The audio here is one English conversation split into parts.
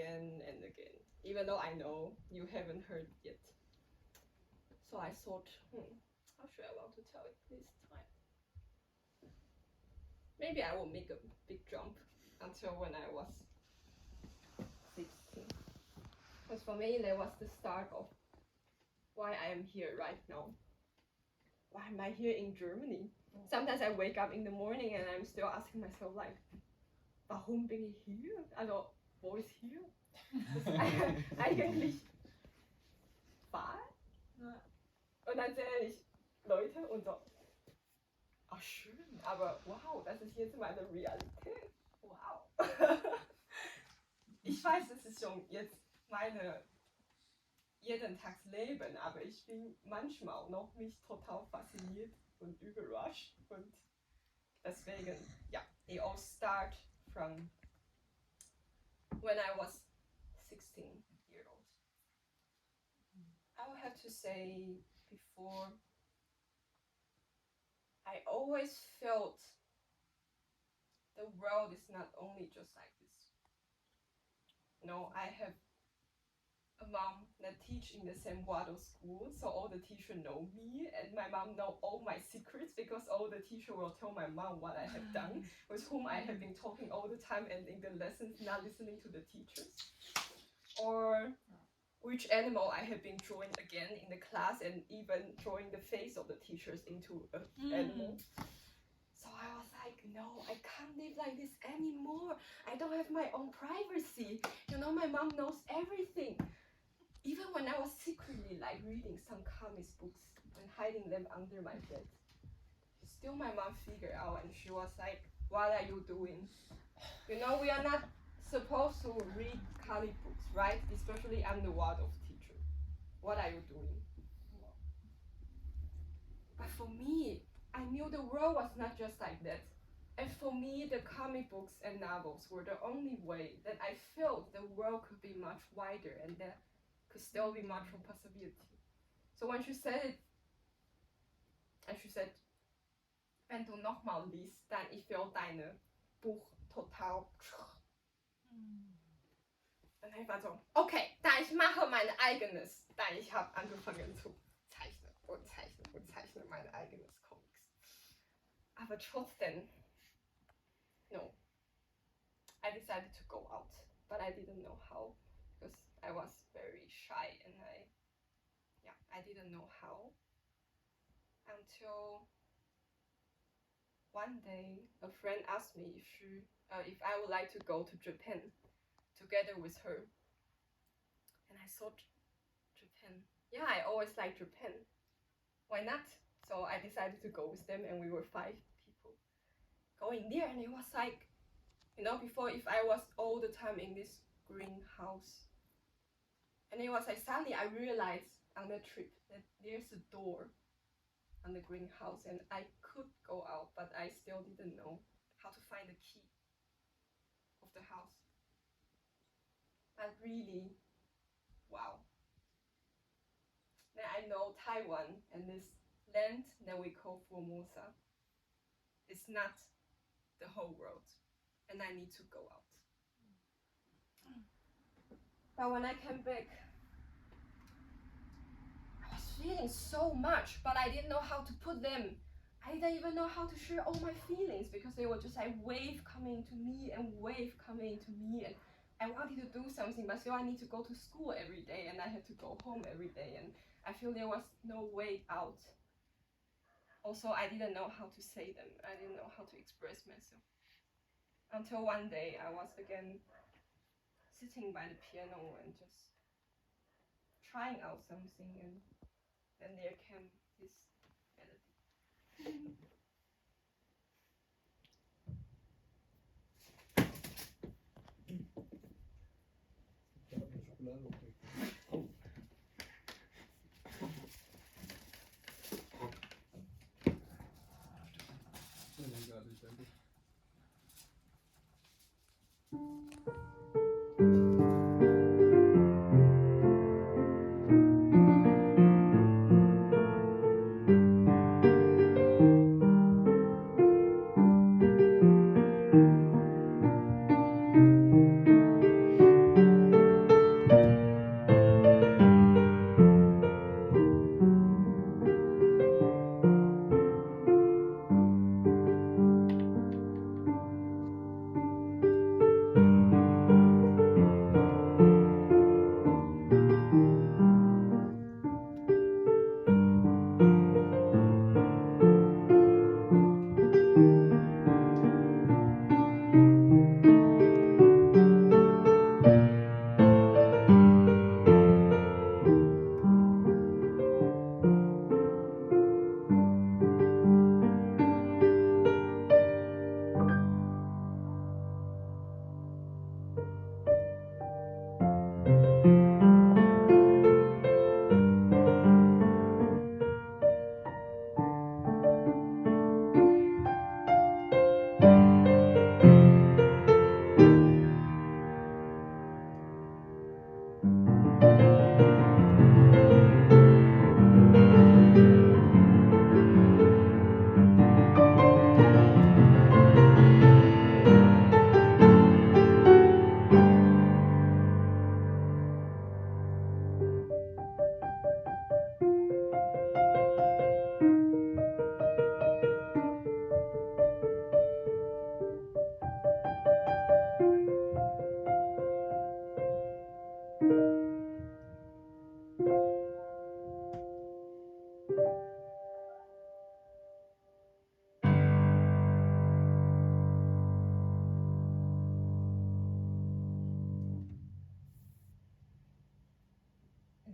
again and again, even though I know you haven't heard yet. So I thought, how should I want to tell it this time? Maybe I will make a big jump until when I was 16. Because for me, that was the start of why I am here right now. Why am I here in Germany? Sometimes I wake up in the morning and I'm still asking myself like, warum bin ich hier? Also, wo ist hier? Das ist eigentlich wahr? Ja. Und dann sehe ich Leute und so, ach schön, aber wow, das ist jetzt meine Realität. Wow. Ich weiß, es ist schon jetzt meine jeden Tags Leben, aber ich bin manchmal noch nicht total fasziniert und überrascht und deswegen, ja, it all start from when I was 16 years old. I would have to say before, I always felt the world is not only just like this. No, I have a mom that teach in the same Wado school, so all the teacher know me, and my mom know all my secrets because all the teacher will tell my mom what I have done, with whom I have been talking all the time and in the lessons not listening to the teachers, or which animal I have been drawing again in the class, and even drawing the face of the teachers into an animal. So I was like, no, I can't live like this anymore. I don't have my own privacy. You know, my mom knows everything. Even when I was secretly like reading some comics books and hiding them under my bed, still my mom figured out and she was like, what are you doing? You know, we are not supposed to read comic books, right? Especially I'm the Waldorf teacher. What are you doing? But for me, I knew the world was not just like that. And for me, the comic books and novels were the only way that I felt the world could be much wider and that could still be much more possibility. So when she said it, and she said, wenn du nochmal liest, dann ich will deine Buch total. Dann habe ich mal so, okay, da ich mache mein eigenes, dann ich habe angefangen zu zeichnen und zeichnen und zeichnen mein eigenes Comics. Aber trotzdem, no, I decided to go out, but I didn't know how because I was very shy and I didn't know how until one day a friend asked me if I would like to go to Japan together with her, and I thought, Japan, yeah, I always liked Japan, why not? So I decided to go with them, and we were 5 people going there, and it was like, you know, before if I was all the time in this greenhouse. And it was like suddenly I realized on the trip that there's a door on the greenhouse and I could go out, but I still didn't know how to find the key of the house. But really, wow. Then I know Taiwan and this land that we call Formosa is not the whole world, and I need to go out. But when I came back, I was feeling so much, but I didn't know how to put them. I didn't even know how to share all my feelings because they were just like wave coming to me and wave coming to me, and I wanted to do something, but still I need to go to school every day and I had to go home every day, and I feel there was no way out. Also, I didn't know how to say them. I didn't know how to express myself. Until one day I was again sitting by the piano and just trying out something, and then there came this melody.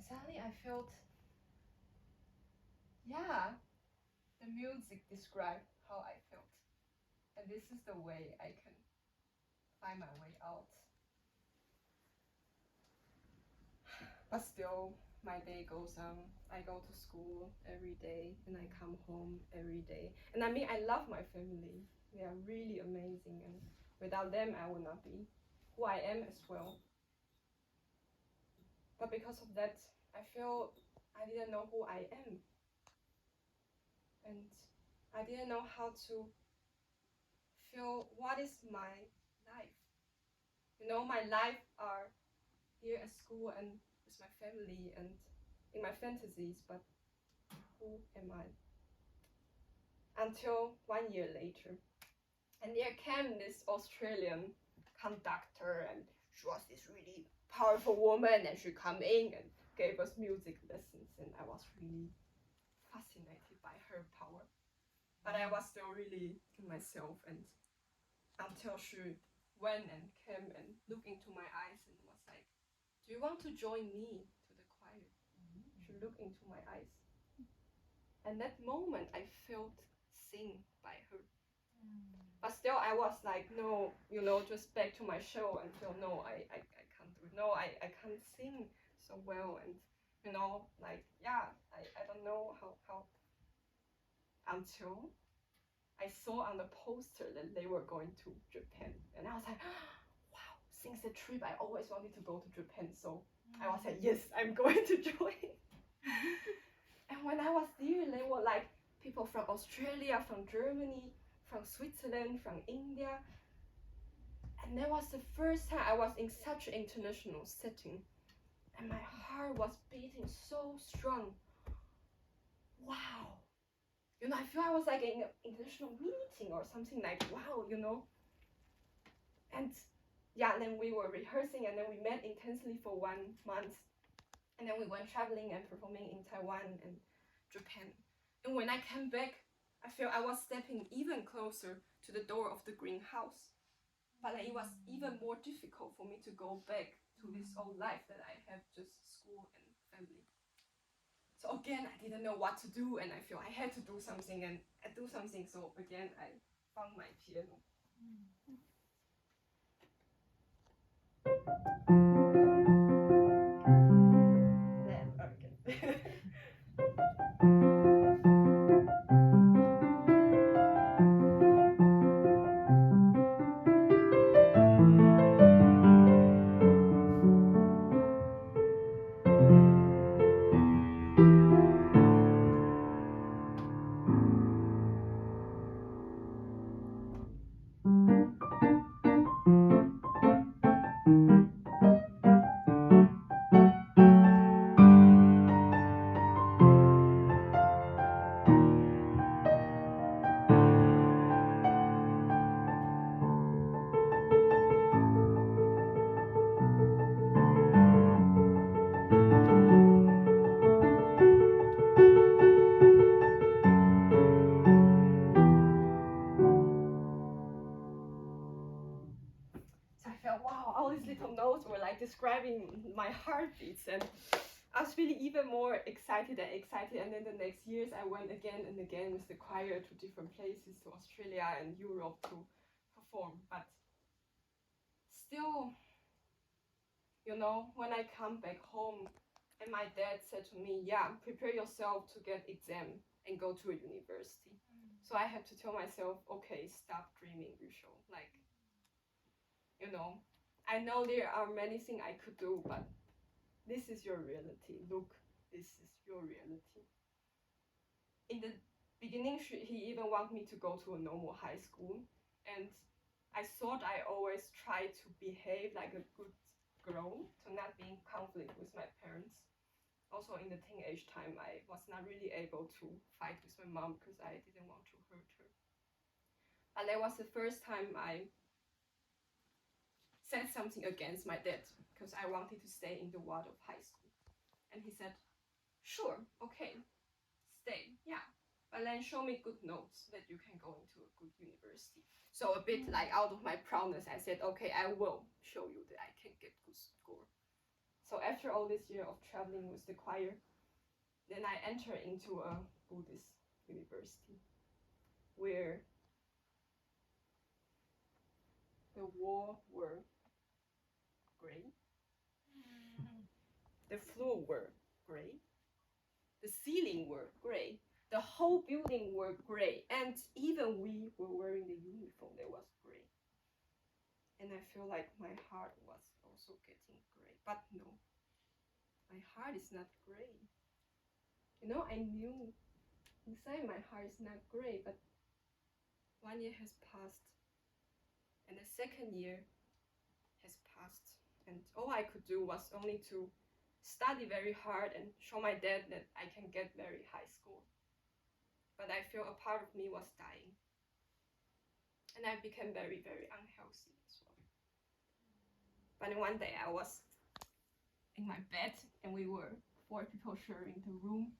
suddenly I felt, yeah, the music described how I felt. And this is the way I can find my way out. But still, my day goes on. I go to school every day and I come home every day. And I mean, I love my family. They are really amazing. And without them, I would not be who I am as well. But because of that, I feel I didn't know who I am. And I didn't know how to feel what is my life. You know, my life are here at school and with my family and in my fantasies, but who am I? Until 1 year later. And there came this Australian conductor, and she was this really powerful woman, and she came in and gave us music lessons, and I was really fascinated by her power. But I was still really in myself, and until she went and came and looked into my eyes and was like, "Do you want to join me to the choir?" She looked into my eyes. And that moment I felt seen by her. But still I was like, no, you know, just back to my show and feel, no, I can't do it. No, I can't sing so well. And, you know, like, yeah, I don't know how until I saw on the poster that they were going to Japan. And I was like, wow, since the trip, I always wanted to go to Japan. So I was like, yes, I'm going to join. And when I was there, they were like people from Australia, from Germany, from Switzerland, from India. And that was the first time I was in such an international setting. And my heart was beating so strong. Wow. You know, I feel I was like in an international meeting or something, like, wow, you know. And yeah, and then we were rehearsing and then we met intensely for 1 month. And then we went traveling and performing in Taiwan and Japan. And when I came back, I feel I was stepping even closer to the door of the greenhouse. But it was even more difficult for me to go back to this old life that I have, just school and family. So again, I didn't know what to do, and I feel I had to do something, and I do something. So again, I found my piano. Okay. So I felt, wow, all these little notes were like describing my heartbeats, and I was really even more excited. And then the next years I went again and again with the choir to different places, to Australia and Europe to perform. But still, you know, when I come back home and my dad said to me, yeah, prepare yourself to get exam and go to a university. So I had to tell myself, okay, stop dreaming, Yusho. Like, you know, I know there are many things I could do, but this is your reality. Look, this is your reality. In the beginning, he even wanted me to go to a normal high school. And I thought I always try to behave like a good girl, to not be in conflict with my parents. Also in the teenage time, I was not really able to fight with my mom because I didn't want to hurt her. But that was the first time I said something against my dad because I wanted to stay in the Waldorf high school. And he said, sure, okay, stay, yeah. But then show me good notes that you can go into a good university. So a bit like out of my proudness, I said, okay, I will show you that I can get good score. So after all this year of traveling with the choir, then I enter into a Buddhist university where the walls were gray, the floor were gray, the ceiling were gray, the whole building were gray, and even we were wearing the uniform that was gray. And I feel like my heart was also getting gray, but no, my heart is not gray. You know, I knew inside my heart is not gray, but 1 year has passed, and the second year has passed, and all I could do was only to study very hard and show my dad that I can get very high score. But I feel a part of me was dying. And I became very, very unhealthy as well. But one day I was in my bed and we were 4 people sharing the room.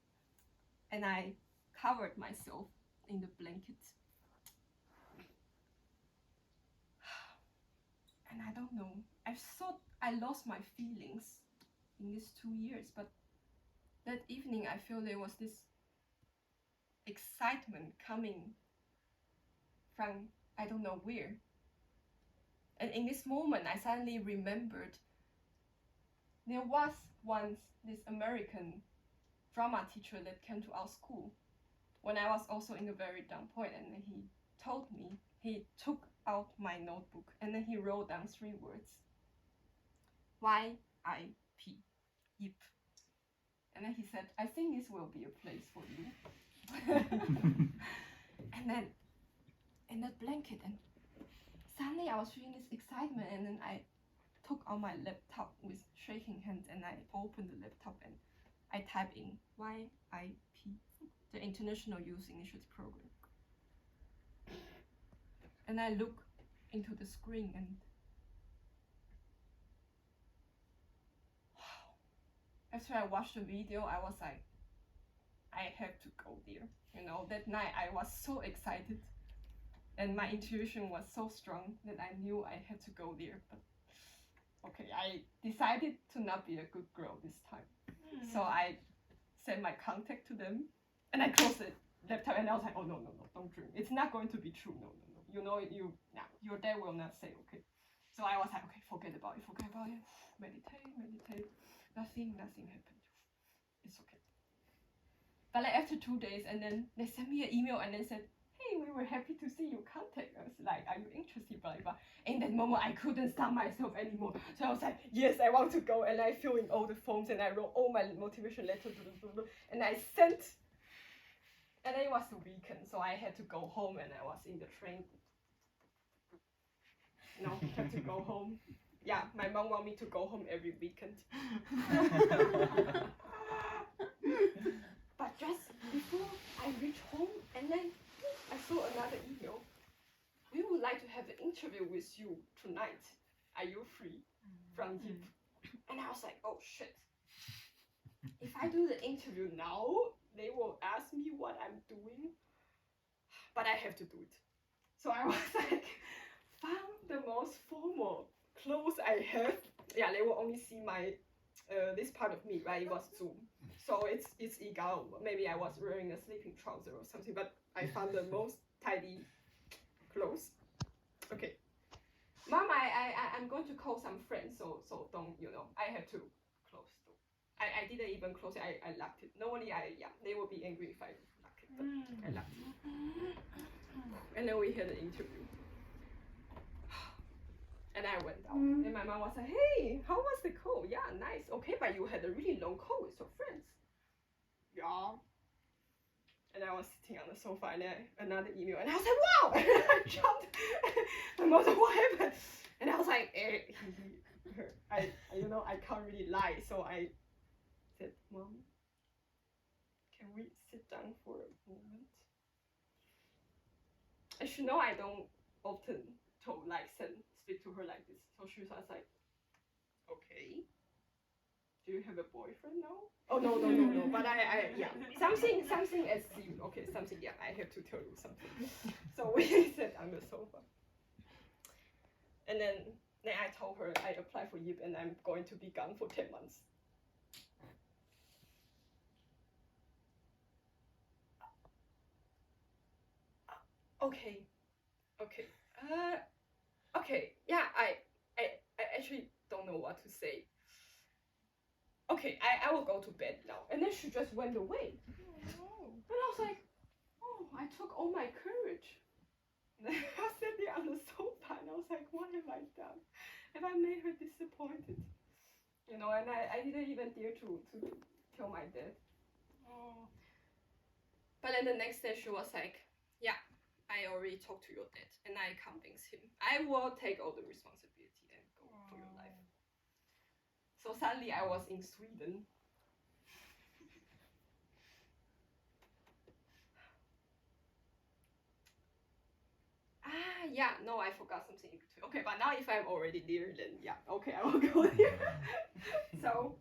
And I covered myself in the blanket. And I don't know, I thought I lost my feelings in these 2 years, but that evening I feel there was this excitement coming from I don't know where. And in this moment I suddenly remembered there was once this American drama teacher that came to our school when I was also in a very down point, and then he told me, he took out my notebook and then he wrote down 3 words. Y-I-P. Yip. And then he said, I think this will be a place for you. And then in that blanket, and suddenly I was feeling this excitement, and then I took out my laptop with shaking hands and I opened the laptop and I typed in YIP, the International Youth Initiative Program. And I look into the screen and after I watched the video, I was like, I have to go there. You know, that night I was so excited and my intuition was so strong that I knew I had to go there. But okay, I decided to not be a good girl this time. So I sent my contact to them and I closed the laptop and I was like, oh no, don't dream. It's not going to be true, no. You know, your dad will not say, okay. So I was like, okay, forget about it. Meditate. Nothing happened. It's okay. But like after 2 days, and then they sent me an email and they said, hey, we were happy to see you, contact us. Like, are you interested? Blah, blah. In that moment, I couldn't stop myself anymore. So I was like, yes, I want to go. And I filled in all the forms and I wrote all my motivation letters. And I sent. And then it was the weekend, so I had to go home and I was in the train. No, had to go home. Yeah, my mom wanted me to go home every weekend. But just before I reached home, and then I saw another email. We would like to have an interview with you tonight. Are you free? From Yip. And I was like, oh shit. If I do the interview now, they will ask me what I'm doing. But I have to do it. So I was like, found the most formal clothes I have. Yeah, they will only see my this part of me, right? It was Zoom. So it's egal. Maybe I was wearing a sleeping trouser or something, but I found the most tidy clothes. Okay. Mom, I'm going to call some friends, so don't, I have to close the door. I didn't even close it, I locked it. Normally they will be angry if I lock it, but I locked it. And then we had an interview. And I went out, and my mom was like, hey, how was the call? Yeah, nice. Okay, but you had a really long call with your friends. Yeah. And I was sitting on the sofa, and then another email, and I was like, wow! And I jumped. My mom was like, what happened? And I was like, I can't really lie, so I said, Mom, can we sit down for a moment? And she know I don't often speak to her like this. So she was like, okay. Do you have a boyfriend now? Oh no. But something as you. Okay, something. Yeah, I have to tell you something. So we sat on the sofa, and then Then I told her I applied for YIP and I'm going to be gone for 10 months. Okay. Yeah, I actually don't know what to say. Okay, I will go to bed now. And then she just went away. Oh. And I was like, oh, I took all my courage. And then I was sitting on the sofa and I was like, what have I done? Have I made her disappointed? You know, and I didn't even dare to tell my dad. Oh. But then the next day she was like, yeah, I already talked to your dad and I convinced him. I will take all the responsibility and go for your life. So suddenly I was in Sweden. Yeah, no, I forgot something in between. Okay, but now if I'm already there, then yeah, okay, I will go there. So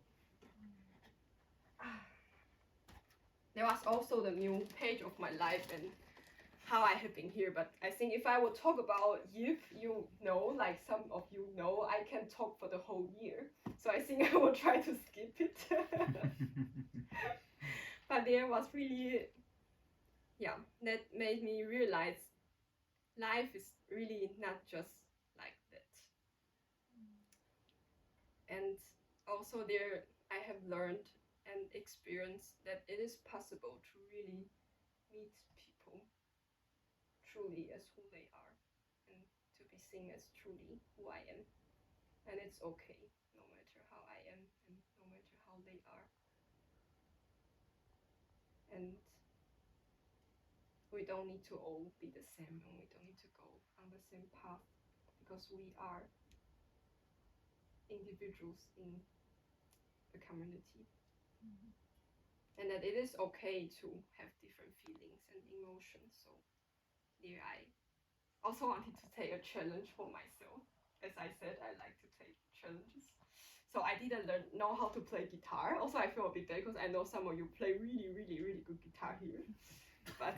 there was also the new page of my life and how I have been here. But I think if I would talk about YIP, you know, like some of you know, I can talk for the whole year. So I think I will try to skip it. But there was really, yeah, that made me realize life is really not just like that. And also there I have learned and experienced that it is possible to really meet people truly as who they are and to be seen as truly who I am. And it's okay no matter how I am and no matter how they are. And we don't need to all be the same and we don't need to go on the same path because we are individuals in a community. Mm-hmm. And that it is okay to have different feelings and emotions. So there I also wanted to take a challenge for myself. As I said, I like to take challenges. So I didn't know how to play guitar. Also, I feel a bit bad because I know some of you play really, really, really good guitar here. But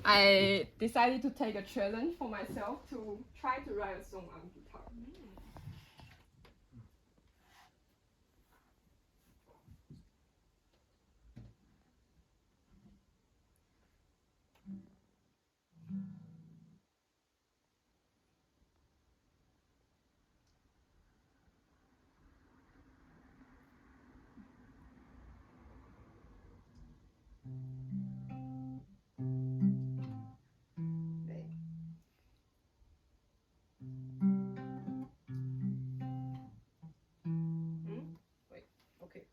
I decided to take a challenge for myself to try to write a song on guitar. Wait, okay.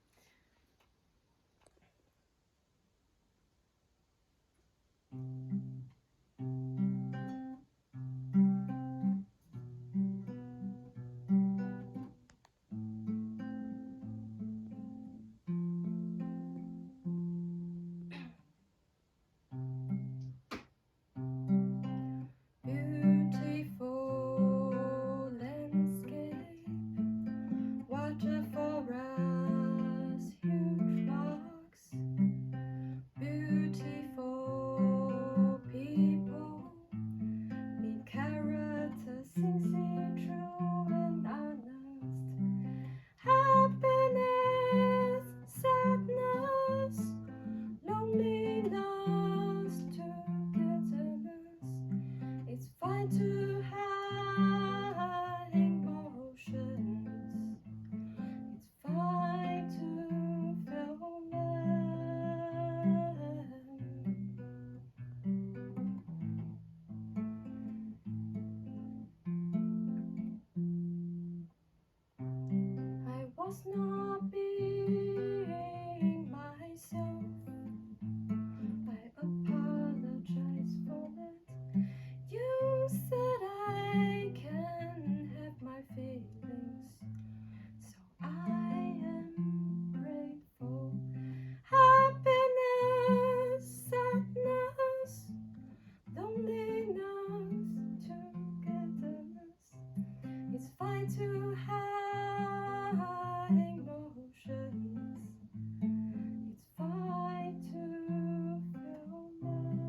Beautiful landscape, water for us, huge rocks, beautiful people, meet characters, sincere, true and honest, happiness, sadness, loneliness, togetherness. It's fine to have emotions. It's fine to feel love. I was not being myself. I apologize for that. You said I can have my feelings, so I am grateful. Happiness, sadness, loneliness, togetherness. It's fine to have emotions. It's fine to feel love.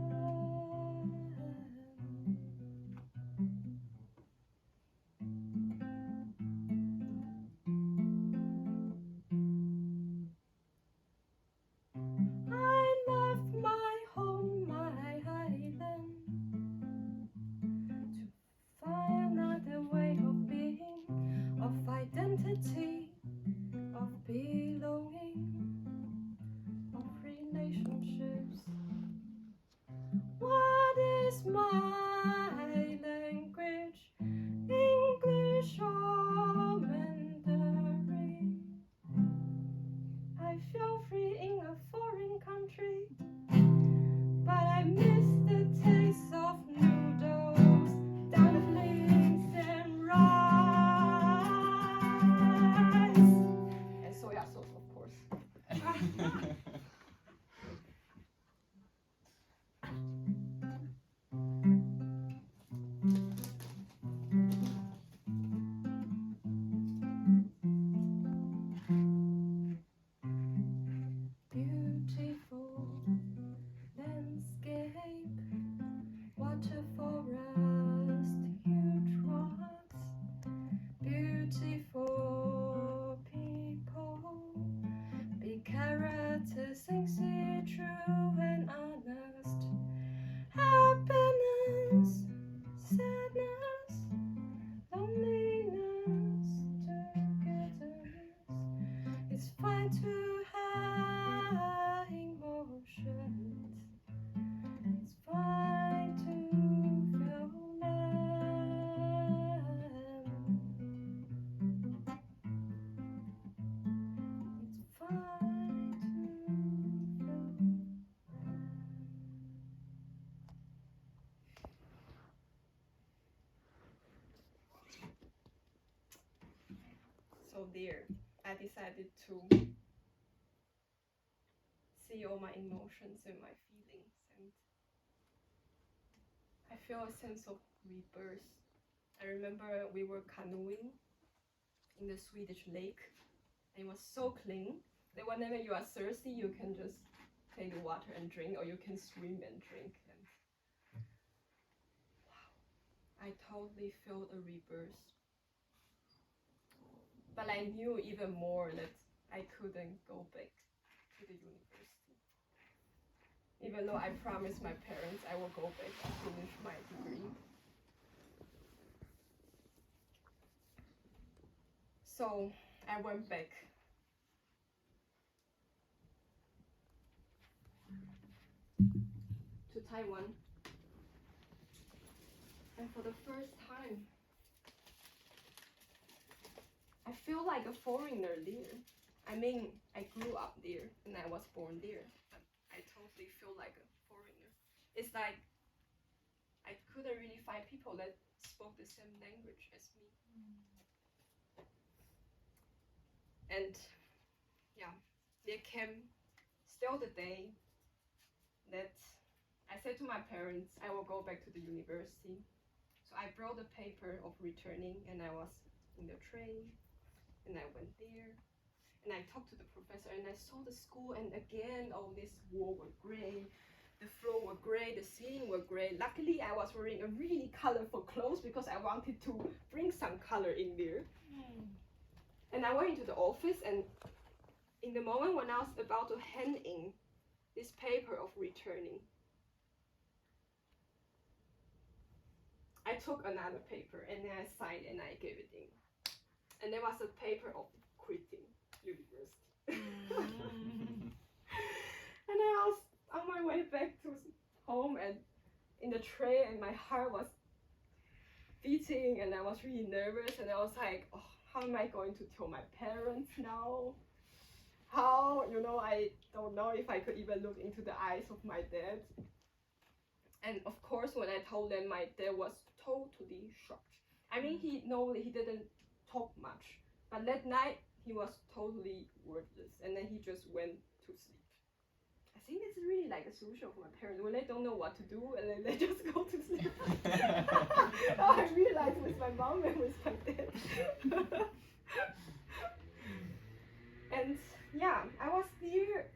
unity of belonging, of relationships. What is my language? English or Mandarin? I feel free in a foreign country, but I miss the taste of noodles, dumplings, and rice. And soya sauce, of course. Beautiful landscape, water forest, huge rocks, beautiful people, big characters, sincere, true and honest, happiness, sadness, loneliness, togetherness. It's fine to have emotions. It's fine to feel love. It's fine to feel. So there, I decided to see all my emotions and my feelings, and I feel a sense of rebirth. I remember we were canoeing in the Swedish lake. It was so clean that whenever you are thirsty, you can just take the water and drink, or you can swim and drink. And wow, I totally felt a rebirth. But I knew even more that I couldn't go back to the university. Even though I promised my parents I will go back and finish my degree. So I went back. To Taiwan. And for the first time, I feel like a foreigner there. I mean, I grew up there and I was born there, but I totally feel like a foreigner. It's like I couldn't really find people that spoke the same language as me. And yeah, there came still the day that I said to my parents, I will go back to the university. So I brought the paper of returning, and I was in the train, and I went there, and I talked to the professor, and I saw the school, and again, all this wall were gray, the floor were gray, the ceiling were gray. Luckily, I was wearing a really colorful clothes because I wanted to bring some color in there. And I went into the office, and in the moment when I was about to hand in this paper of returning, I took another paper and then I signed and I gave it in. And there was a paper of quitting university. And I was on my way back to home and in the train, and my heart was beating and I was really nervous, and I was like, oh, how am I going to tell my parents now? How, I don't know if I could even look into the eyes of my dad. And of course, when I told them, my dad was totally shocked. I mean, he didn't talk much, but that night he was totally wordless, and then he just went to sleep. I think it's really like a solution for my parents when they don't know what to do, and then they just go to sleep. Now I realized with my mom and with my dad. And yeah, I was there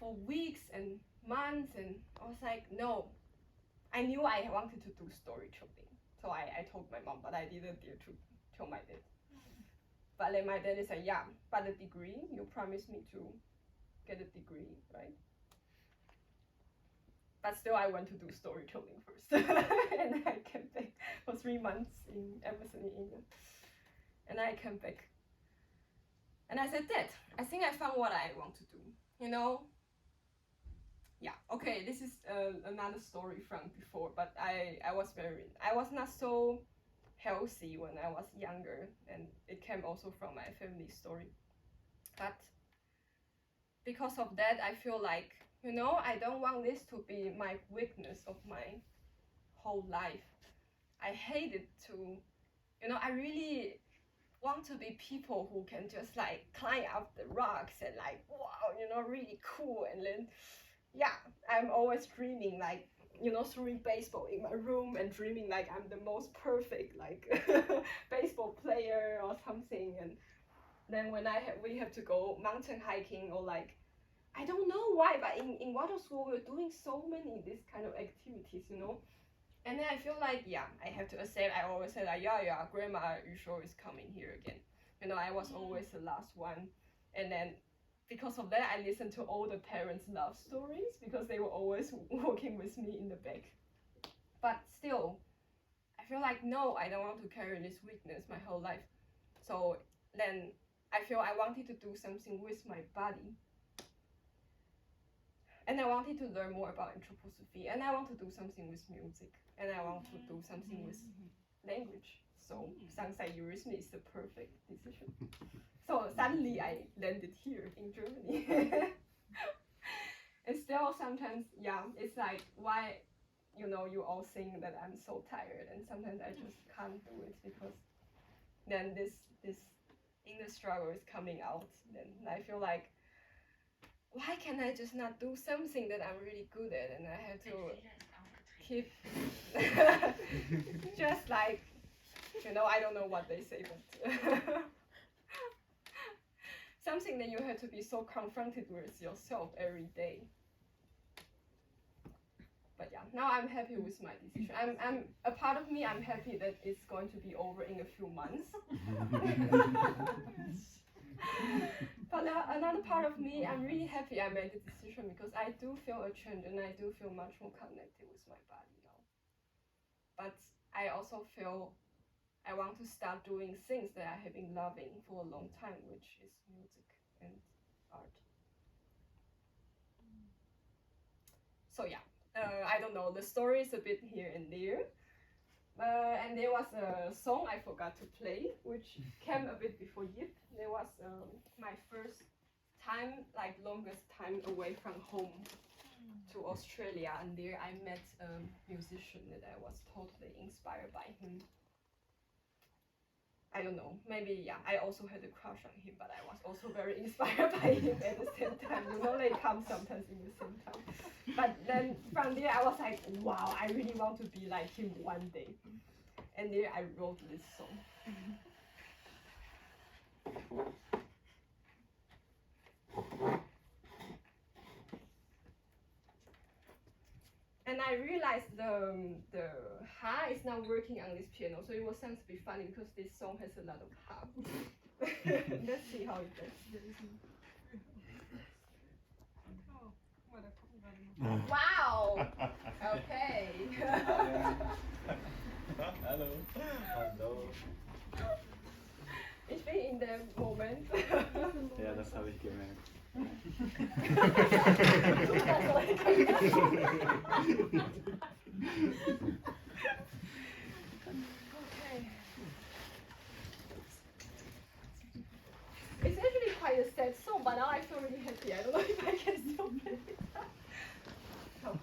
for weeks and months, and I was like, no. I knew I wanted to do storytelling, so I told my mom, but I didn't dare to tell my dad. But then my dad is like, yeah, but the degree, you promised me to get a degree, right? But still, I went to do storytelling first. And I came back for 3 months in Emerson in England. And I came back. And I said, Dad, I think I found what I want to do. You know? Yeah, okay, this is another story from before, but I was not so healthy when I was younger, and it came also from my family story. But because of that, I feel like, you know, I don't want this to be my weakness of my whole life. I hate it to, you know, I really want to be people who can just like climb up the rocks and like, wow, you know, really cool. And then, yeah, I'm always dreaming like, you know, throwing baseball in my room and dreaming like I'm the most perfect like baseball player or something. And then when we have to go mountain hiking or like, I don't know why, but in water school we're doing so many this kind of activities, you know. And then I feel like, yeah, I have to accept. I always say like, yeah, grandma, you sure is coming here again. You know, I was always the last one. And then because of that, I listened to all the parents' love stories because they were always walking with me in the back. But still, I feel like, no, I don't want to carry this weakness my whole life. So then I feel I wanted to do something with my body. And I wanted to learn more about anthroposophy, and I want to do something with music, and I want to do something with language. So sounds like Eurythmy is the perfect decision. So suddenly I landed here in Germany. And still sometimes, yeah, it's like, why, you know, you all think that I'm so tired, and sometimes I just can't do it because then this inner struggle is coming out. Then I feel like, why can I just not do something that I'm really good at, and I have to keep just like, you know, I don't know what they say, but something that you have to be so confronted with yourself every day. But yeah, now I'm happy with my decision. I'm a part of me, I'm happy that it's going to be over in a few months. But another part of me, I'm really happy I made the decision because I do feel a change and I do feel much more connected with my body now. But I also feel I want to start doing things that I have been loving for a long time, which is music and art. So yeah, I don't know, the story is a bit here and there. And there was a song I forgot to play, which came a bit before Yip. There was my first time, like longest time away from home to Australia, and there I met a musician that I was totally inspired by him. I don't know, maybe, yeah, I also had a crush on him, but I was also very inspired by him at the same time. You know, they come sometimes in the same time. But then from there I was like, wow, I really want to be like him one day. And there I wrote this song. And I realized the ha is not working on this piano, so it was sounds to be funny because this song has a lot of ha. Let's see how it goes. Wow! Okay. Hallo. Hallo. Ich bin in dem Moment. Ja, das habe ich gemerkt. Okay. It's actually quite a sad song, but now I feel really happy. I don't know if I can still play it. Oh.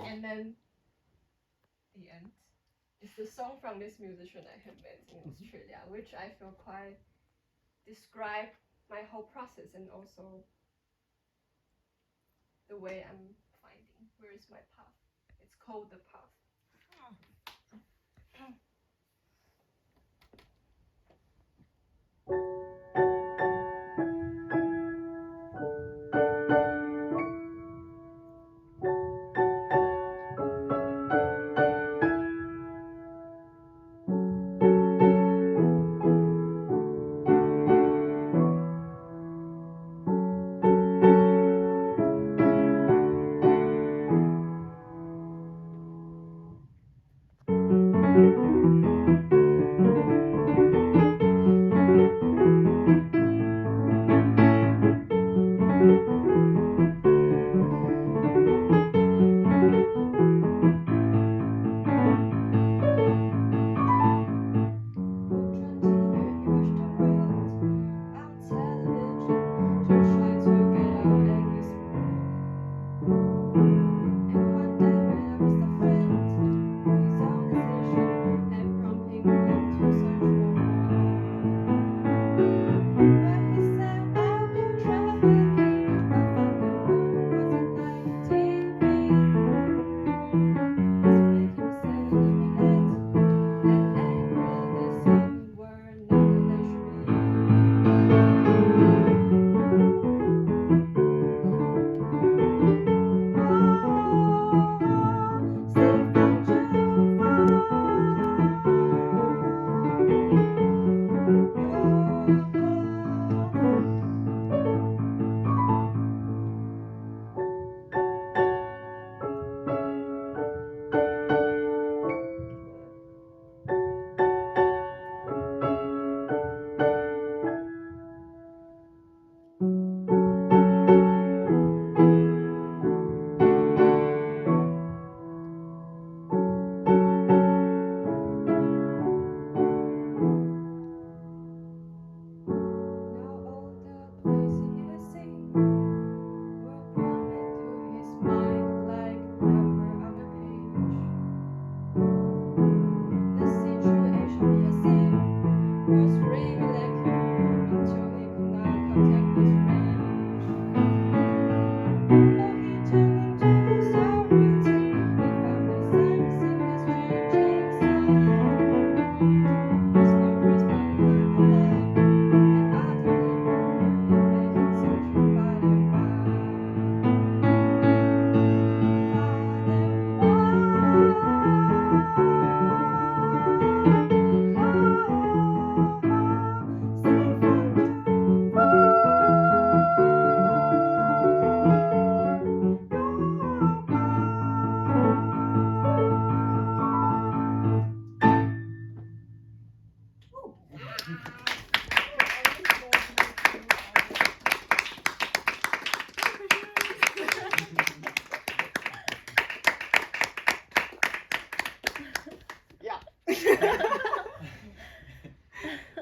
And then the end is the song from this musician I have met in Australia, which I feel quite describe my whole process and also the way I'm finding where is my path. It's called The Path.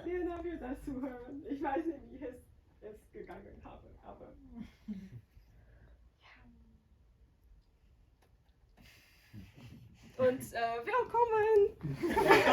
Vielen Dank für das Zuhören. Ich weiß nicht, wie es gegangen habe, aber Und willkommen!